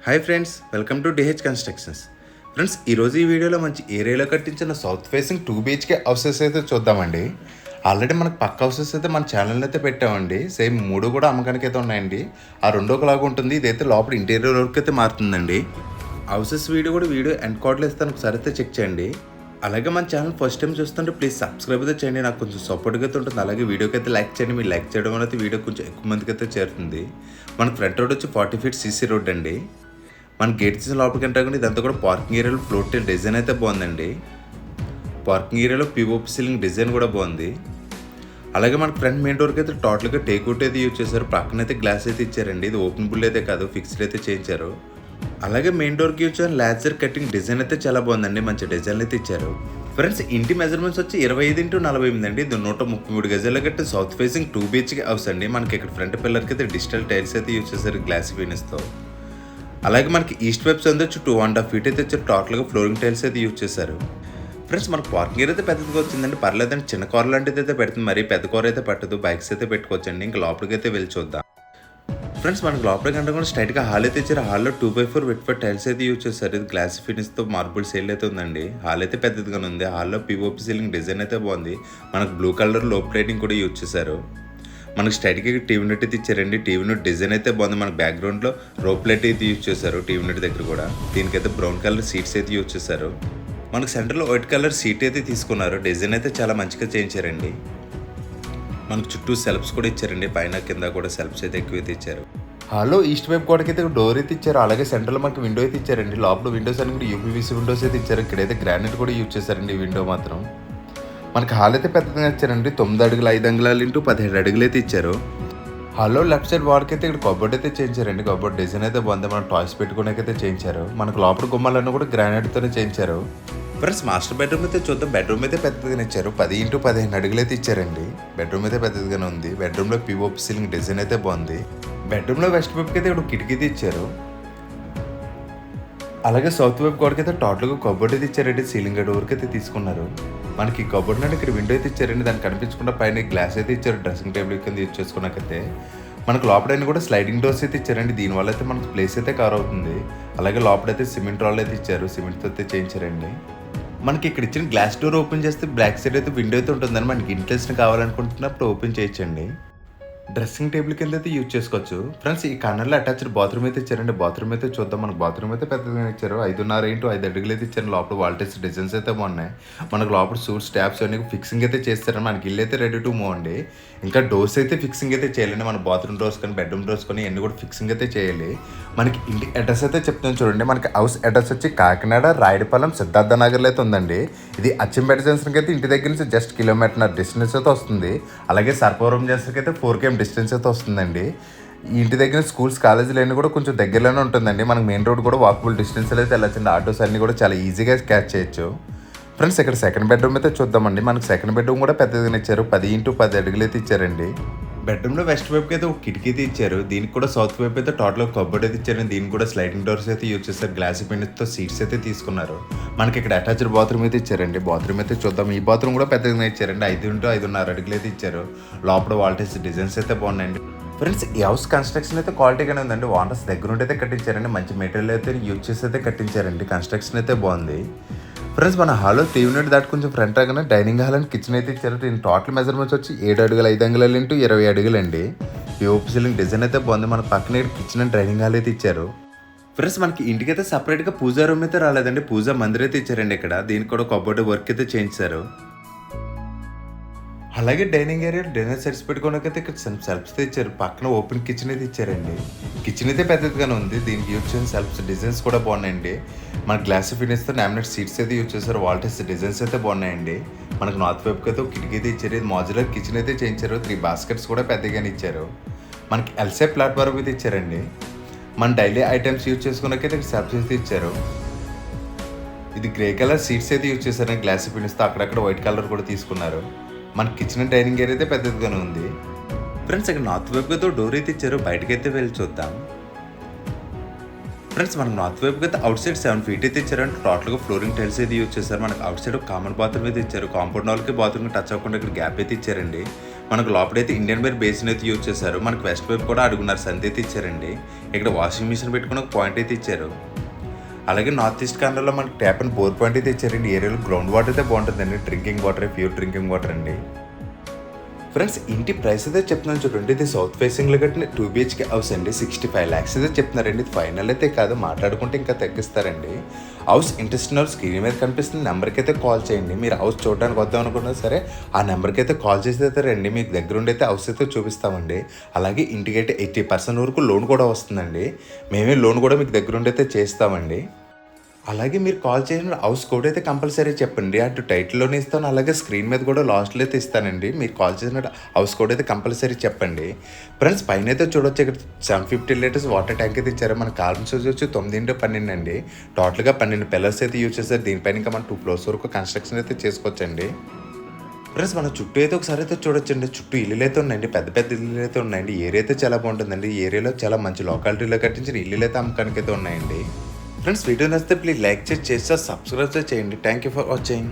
Hi friends, welcome to DH constructions. Friends, ఈరోజు ఈ వీడియోలో మంచి ఏరియాలో కట్టించిన సౌత్ ఫేసింగ్ 2 BHK హౌసెస్ అయితే చూద్దామండి. ఆల్రెడీ మనకు పక్క హౌసెస్ అయితే మన ఛానల్ అయితే పెట్టామండి. సేమ్ 3 కూడా అమ్మకానికి అయితే ఉన్నాయండి. ఆ రెండో ఒకలాగా ఉంటుంది, ఇదైతే లోపల ఇంటీరియర్ వర్క్ అయితే మారుతుందండి. హౌసెస్ వీడియో ఎండ్ కార్డులో ఇస్తాను, ఒకసారి అయితే చెక్ చేయండి. అలాగే మన ఛానల్ ఫస్ట్ టైం చూస్తుంటే ప్లీజ్ సబ్స్క్రైబ్ అయితే చేయండి, నాకు కొంచెం సపోర్ట్గా అయితే ఉంటుంది. అలాగే వీడియోకి అయితే లైక్ చేయండి, మీరు లైక్ చేయడం వల్ల అయితే వీడియో కొంచెం ఎక్కువ మందికి అయితే చేరుతుంది. మన ఫ్రంట్ రోడ్ వచ్చి 40 feet CC రోడ్ అండి. మన గేట్ తీసిన లోపలికి ఎంటర్ ఇదంతా కూడా పార్కింగ్ ఏరియాలో ఫ్లోర్ టైల్ డిజైన్ అయితే బాగుందండి. పార్కింగ్ ఏరియాలో పిఓపి సీలింగ్ డిజైన్ కూడా బాగుంది. అలాగే మనకు ఫ్రంట్ మెయిన్ డోర్కి అయితే టోటల్గా టేక్అవుట్ అయితే యూజ్ చేశారు. పక్కన అయితే గ్లాస్ అయితే ఇచ్చారండి. ఇది ఓపెన్ బుల్ అయితే కాదు, ఫిక్స్డ్ అయితే చేయించారు. అలాగే మెయిన్ డోర్కి యూజ్ చేసిన లేజర్ కటింగ్ డిజైన్ అయితే చాలా బాగుందండి, మంచి డిజైన్లు అయితే ఇచ్చారు. ఫ్రెండ్స్, ఇంటి మెజర్మెంట్స్ వచ్చి 25x48 అండి. ఇది 133 గజాలు కట్టి సౌత్ ఫేసింగ్ 2 BHK హౌస్ అండి. మనకి ఇక్కడ ఫ్రంట్ పిల్లర్కి అయితే డిజిటల్ టైల్స్ అయితే యూజ్ చేశారు గ్లాస్ ఫినిష్తో. అలాగే మనకి ఈస్ట్ వైప్స్ అందొచ్చు 2.5 feet అయితే వచ్చారు. టోటల్గా ఫ్లోరింగ్ టైల్స్ అయితే యూజ్ చేశారు. ఫ్రెండ్స్, మనకు పార్కింగ్ ఏరియా అయితే పెద్దదిగా వచ్చిందండి, పర్లేదండి. చిన్న కూర లాంటిది అయితే పెడుతుంది, మరి పెద్ద కూర అయితే పట్టదు. బైక్స్ అయితే పెట్టుకోవచ్చండి. ఇంకా లోపలికి అయితే వెళ్ళి చూద్దాం. ఫ్రెండ్స్, మనకు లోపలికి అంటే కూడా స్ట్రైట్గా హాల్ అయితే ఇచ్చారు. హాల్లో 2x4 వెట్ టైల్స్ అయితే యూజ్ చేశారు. ఇది గ్లాస్ ఫినిష్తో మార్బుల్ సేల్ అయితే ఉందండి. హాల్ అయితే పెద్దదిగానే ఉంది. హాల్లో పిఓపి సీలింగ్ డిజైన్ అయితే బాగుంది. మనకు బ్లూ కలర్ లోప్ లైటింగ్ కూడా యూజ్ చేశారు. మనకి స్ట్రైట్గా టీవీ నెట్ అయితే ఇచ్చారండి. టీవీ నెట్ డిజైన్ అయితే బాగుంది. మనకి బ్యాక్గ్రౌండ్లో రోప్ లైట్ అయితే యూజ్ చేశారు టీవీ నెట్ దగ్గర కూడా. దీనికైతే బ్రౌన్ కలర్ సీట్స్ అయితే యూజ్ చేశారు. మనకు సెంటర్లో వైట్ కలర్ సీట్ అయితే తీసుకున్నారు. డిజైన్ అయితే చాలా మంచిగా చేయించారండి. మనకు చుట్టూ సెల్ఫ్స్ కూడా ఇచ్చారండి, పైన కింద కూడా సెల్ఫ్స్ అయితే ఎక్కువ అయితే ఇచ్చారు. హాల్లో ఈస్ట్ వైపు గోడకి అయితే డోర్ అయితే ఇచ్చారు. అలాగే సెంటర్లో మనకి విండో అయితే ఇచ్చారండి. లోపల విండోస్ అన్ని కూడా యూపీవీసీ విండోస్ అయితే ఇచ్చారు. ఇక్కడైతే గ్రానైట్ కూడా యూజ్ చేశారండి ఈ విండో మాత్రం. మనకి హాల్ అయితే పెద్దగా ఇచ్చారండి. 9 అడుగులు 5 అంగుళాలు ఇంటూ 17 అడుగులు అయితే ఇచ్చారు. హాల్లో లెఫ్ట్ సైడ్ వార్కి అయితే ఇక్కడ కబోర్డ్ అయితే చేయించారండి. కబోర్డ్ డిజైన్ అయితే బాగుంది. మనం టాయ్స్ పెట్టుకోవడానికి చేయించారు. మనకు లోపల గుమ్మాలన్నీ కూడా గ్రానైట్తోనే చేయించారు. ఫ్రెండ్స్, మాస్టర్ బెడ్రూమ్ అయితే చూద్దాం. బెడ్రూమ్ అయితే పెద్దగానే ఇచ్చారు. 10x15 అడుగులు అయితే ఇచ్చారండి. బెడ్రూమ్ అయితే పెద్దగానే ఉంది. బెడ్రూమ్లో పిఓపి సీలింగ్ డిజైన్ అయితే బాగుంది. బెడ్రూమ్లో వెస్ట్ వైపుకి అయితే ఇక్కడ కిటికీ అయితే ఇచ్చారు. అలాగే సౌత్ వైపు గోడకి అయితే టోటల్గా కబోర్డ్ అయితే ఇచ్చారండి. సీలింగ్ డోర్కి అయితే తీసుకున్నారు. మనకి కబోర్డ్ నుండి ఇక్కడ విండో అయితే ఇచ్చారండి. దాన్ని కనిపించకుండా పైన గ్లాస్ అయితే ఇచ్చారు. డ్రెస్సింగ్ టేబుల్ కింద యూజ్ చేసుకున్నాకైతే మనకు లోపలైనా కూడా స్లైడింగ్ డోర్స్ అయితే ఇచ్చారండి. దీనివల్ల అయితే మనకు ప్లేస్ అయితే కవర్ అవుతుంది. అలాగే లోపలైతే సిమెంట్ రాళ్ళు అయితే ఇచ్చారు. సిమెంట్తో అయితే చేయించారండి. మనకి ఇక్కడ ఇచ్చిన గ్లాస్ డోర్ ఓపెన్ చేస్తే బ్లాక్ సైడ్ అయితే విండో అయితే ఉంటుందని మనకి ఇంట్రెస్ట్ కావాలనుకుంటున్నప్పుడు ఓపెన్ చేయొచ్చండి. డ్రెస్సింగ్ టేబుల్ కింద అయితే యూజ్ చేసుకోవచ్చు. ఫ్రెండ్స్, ఈ కార్నర్లో అటాచ్డ్ బాత్రూమ్ అయితే ఇచ్చారండి. బాత్రూమ్ అయితే చూద్దాం. మనకు బాత్రూమ్ అయితే పెద్దగా ఇచ్చారు. 5.5x5 అడుగులు అయితే ఇచ్చారు. లోపల వాల్టేజ్ డిజైన్స్ అయితే బాగున్నాయి. మనకు లోపల సూట్స్ ట్యాప్స్ అన్ని ఫిక్సింగ్ అయితే చేస్తారని మనకి ఇల్లు అయితే రెడీ టు మూవ్ అండి. ఇంకా డోర్స్ అయితే ఫిక్సింగ్ అయితే చేయాలండి. మన బాత్రూమ్ డోర్స్ కానీ బెడ్రూమ్ డోర్స్ కానీ అన్ని కూడా ఫిక్సింగ్ అయితే చేయాలి. మనకి ఇంటి అడ్రస్ అయితే చెప్తాను చూడండి. మనకి హౌస్ అడ్రస్ వచ్చి కాకినాడ రాయడిపాలెం సిద్ధార్థ నగర్లో అయితే ఉందండి. ఇది అచ్చంపేట జంక్షన్కి అయితే ఇంటి దగ్గర నుంచి జస్ట్ కిలోమీటర్ డిస్టెన్స్ అయితే వస్తుంది. అలాగే సర్పవరం జంక్షన్కి అయితే 4 km డిస్టెన్స్ అయితే వస్తుందండి. ఈ ఇంటి దగ్గర స్కూల్స్ కాలేజీలు అన్నీ కూడా కొంచెం దగ్గరలోనే ఉంటుందండి. మనకి మెయిన్ రోడ్ కూడా వాకబుల్ డిస్టెన్స్లో అయితే వెళ్ళొచ్చండి. ఆటోస్ అన్నీ కూడా చాలా ఈజీగా క్యాచ్ చేయొచ్చు. ఫ్రెండ్స్, ఇక్కడ సెకండ్ బెడ్రూమ్ అయితే చూద్దామండి. మనకి సెకండ్ బెడ్రూమ్ కూడా పెద్దగానే ఇచ్చారు. 10x10 అడుగులు అయితే ఇచ్చారండి. బెడ్రూమ్లో వెస్ట్ వైపుకి అయితే ఒక కిటికీ అయితే ఇచ్చారు. దీనికి కూడా సౌత్ వైపు అయితే టోటల్గా కబోర్డ్ అయితే ఇచ్చారు. దీనికి కూడా స్లైడింగ్ డోర్స్ అయితే యూజ్ చేస్తారు. గ్లాస్ ఫినిష్తో సీట్స్ అయితే తీసుకున్నారు. మనకి ఇక్కడ అటాచ్డ్ బాత్రూమ్ అయితే ఇచ్చారండి. బాత్రూమ్ అయితే చూద్దాం. ఈ బాత్రూమ్ కూడా పెద్దగానే ఇచ్చారండి. 5x5.5 అడుగులు అయితే ఇచ్చారు. లోపల వాల్టేజ్ డిజైన్స్ అయితే బాగున్నాయండి. ఫ్రెండ్స్, ఈ హౌస్ కన్స్ట్రక్షన్ అయితే క్వాలిటీగానే ఉందండి. ఓనర్స్ దగ్గర ఉండి అయితే కట్టించారండి. మంచి మెటీరియల్ అయితే యూజ్ చేసి అయితే కట్టించారండి. కన్స్ట్రక్షన్ అయితే బాగుంది. ఫ్రెండ్స్, మన హాల్లో టీవీ యూనిట్ దాటి కొంచెం ఫ్రంట్ రాగానే డైనింగ్ హాల్ అండ్ కిచెన్ అయితే ఇచ్చారు. దీని టోటల్ మెజర్మెంట్స్ వచ్చి 7 అడుగులు 5 అంగుళాలు ఇంటూ 20 అడుగులు అండి. పిఓపి సీలింగ్ డిజైన్ అయితే బాగుంది. మన పక్కన కిచెన్ అండ్ డైనింగ్ హాల్ అయితే ఇచ్చారు. ఫ్రెండ్స్, మనకి ఇంటికి అయితే సపరేట్గా పూజా రూమ్ అయితే రాలేదండి. పూజా మందిర్ అయితే ఇచ్చారండి. ఇక్కడ దీనికి కూడా కబోర్డ్ వర్క్ అయితే చేయించారు. అలాగే డైనింగ్ ఏరియా డిన్నర్ సెట్స్ పెట్టుకోవడానికైతే ఇక్కడ సెల్ఫ్స్ అయితే ఇచ్చారు. పక్కన ఓపెన్ కిచెన్ అయితే ఇచ్చారండి. కిచెన్ అయితే పెద్దదిగానే ఉంది. దీనికి యూజ్ చేసిన సెల్ఫ్స్ డిజైన్స్ కూడా బాగున్నాయండి. మన గ్లాస్ ఫినిష్తో లామినేట్ సీట్స్ అయితే యూజ్ చేశారు. వాల్టేజ్ డిజైన్స్ అయితే బాగున్నాయండి. మనకు నార్త్ వైపుకి అయితే కిటికీ అయితే ఇచ్చారు. ఇది మాడ్యులర్ కిచెన్ అయితే చేయించారు. 3 బాస్కెట్స్ కూడా పెద్దగానే ఇచ్చారు. మనకి ఎల్సే ప్లాట్ఫామ్ అయితే ఇచ్చారండి. మన డైలీ ఐటమ్స్ యూజ్ చేసుకున్నకైతే ఇక్కడ సెల్ఫ్స్ అయితే ఇచ్చారు. ఇది గ్రే కలర్ సీట్స్ అయితే యూజ్ చేశారండి. గ్లాస్ ఫినిష్తో అక్కడక్కడ వైట్ కలర్ కూడా తీసుకున్నారు. మన కిచెన్ అండ్ డైనింగ్ ఏరియా అయితే పెద్దదిగానే ఉంది. ఫ్రెండ్స్, ఇక్కడ నార్త్ వైపు అయితే డోర్ అయితే ఇచ్చారు. బయటకి అయితే వెళ్ళి చూద్దాం. ఫ్రెండ్స్, మనకు నార్త్ వైపుకి అయితే అవుట్ సైడ్ 7 feet అయితే ఇచ్చారంటే టోటల్గా ఫ్లోరింగ్ టైల్స్ అయితే యూజ్ చేశారు. మనకు అవుట్ సైడ్ ఒక కామన్ బాత్రూమ్ అయితే ఇచ్చారు. కాంపౌండ్ వాళ్ళకి బాత్రూమ్కి టచ్ అవ్వకుండా ఇక్కడ గ్యాప్ అయితే ఇచ్చారండి. మనకు లోపలైతే ఇండియన్ వేర్ బేసిన్ అయితే యూజ్ చేశారు. మనకు వెస్ట్ వైపు కూడా అడుగున్నారు సంధి అయితే ఇచ్చారండి. ఇక్కడ వాషింగ్ మిషన్ పెట్టుకుని ఒక పాయింట్ అయితే ఇచ్చారు. అలాగే నార్త్ ఈస్ట్ కార్నర్లో మనకి ట్యాప్ అండ్ బోర్ పాయింట్ అయితే ఇచ్చారండి. ఏరియాలో గ్రౌండ్ వాటర్ అయితే బాగుంటుందండి. Drinking water, pure drinking water అండి. ఫ్రెండ్స్ ఇంటి ప్రైస్ అయితే చెప్తున్నాను చూడండి. ఇది సౌత్ ఫేసింగ్లో కట్టిన 2 BHK హౌస్ అండి. 65 lakhs అయితే చెప్తున్నారండి. ఇది ఫైనల్ అయితే కాదు, మాట్లాడుకుంటే ఇంకా తగ్గిస్తారండి. హౌస్ ఇంట్రెస్ట్ ఉన్న స్క్రీన్ మీద కనిపిస్తుంది నెంబర్కి అయితే కాల్ చేయండి. మీరు హౌస్ చూడడానికి వద్దాం అనుకున్నా సరే ఆ నెంబర్కి అయితే కాల్ చేసి అయితే రండి. మీకు దగ్గర ఉండి అయితే హౌస్ అయితే చూపిస్తామండి. అలాగే ఇంటికైతే 80% వరకు లోన్ కూడా వస్తుందండి. మేమే లోన్ కూడా మీకు దగ్గర ఉండి అయితే చేస్తామండి. అలాగే మీరు కాల్ చేసిన హౌస్ కోడ్ అయితే కంపల్సరీ చెప్పండి. అటు టైటిల్లోనే ఇస్తాను, అలాగే స్క్రీన్ మీద కూడా లాస్ట్లో అయితే ఇస్తానండి. మీరు కాల్ చేసిన హౌస్ కోడ్ అయితే కంపల్సరీ చెప్పండి. ఫ్రెండ్స్ పైన అయితే చూడొచ్చు, ఇక్కడ 750 లీటర్స్ వాటర్ ట్యాంక్ అయితే ఇచ్చారు. మన కాలమ్స్ వచ్చి 9x12 అండి. టోటల్గా 12 పిల్లర్స్ అయితే యూజ్ చేస్తారు. దీనిపైన ఇంకా మనం 2 floors వరకు కన్స్ట్రక్షన్ అయితే చేసుకోవచ్చండి. ఫ్రెండ్స్ మన చుట్టూ అయితే ఒకసారి అయితే చూడొచ్చండి. చుట్టూ ఇల్లులు అయితే ఉన్నాయండి, పెద్ద పెద్ద ఇల్లులు అయితే ఉన్నాయండి. ఏరియా అయితే చాలా బాగుంటుందండి. ఈ ఏరియాలో చాలా మంచి లొకాలిటీలో కట్టించిన ఇల్లులు అయితే అమ్మకానికి అయితే ఉన్నాయండి. ఫ్రెండ్స్ వీడియో నచ్చితే ప్లీజ్ లైక్ చేసి సబ్స్క్రైబ్ చేయండి. Thank you for watching.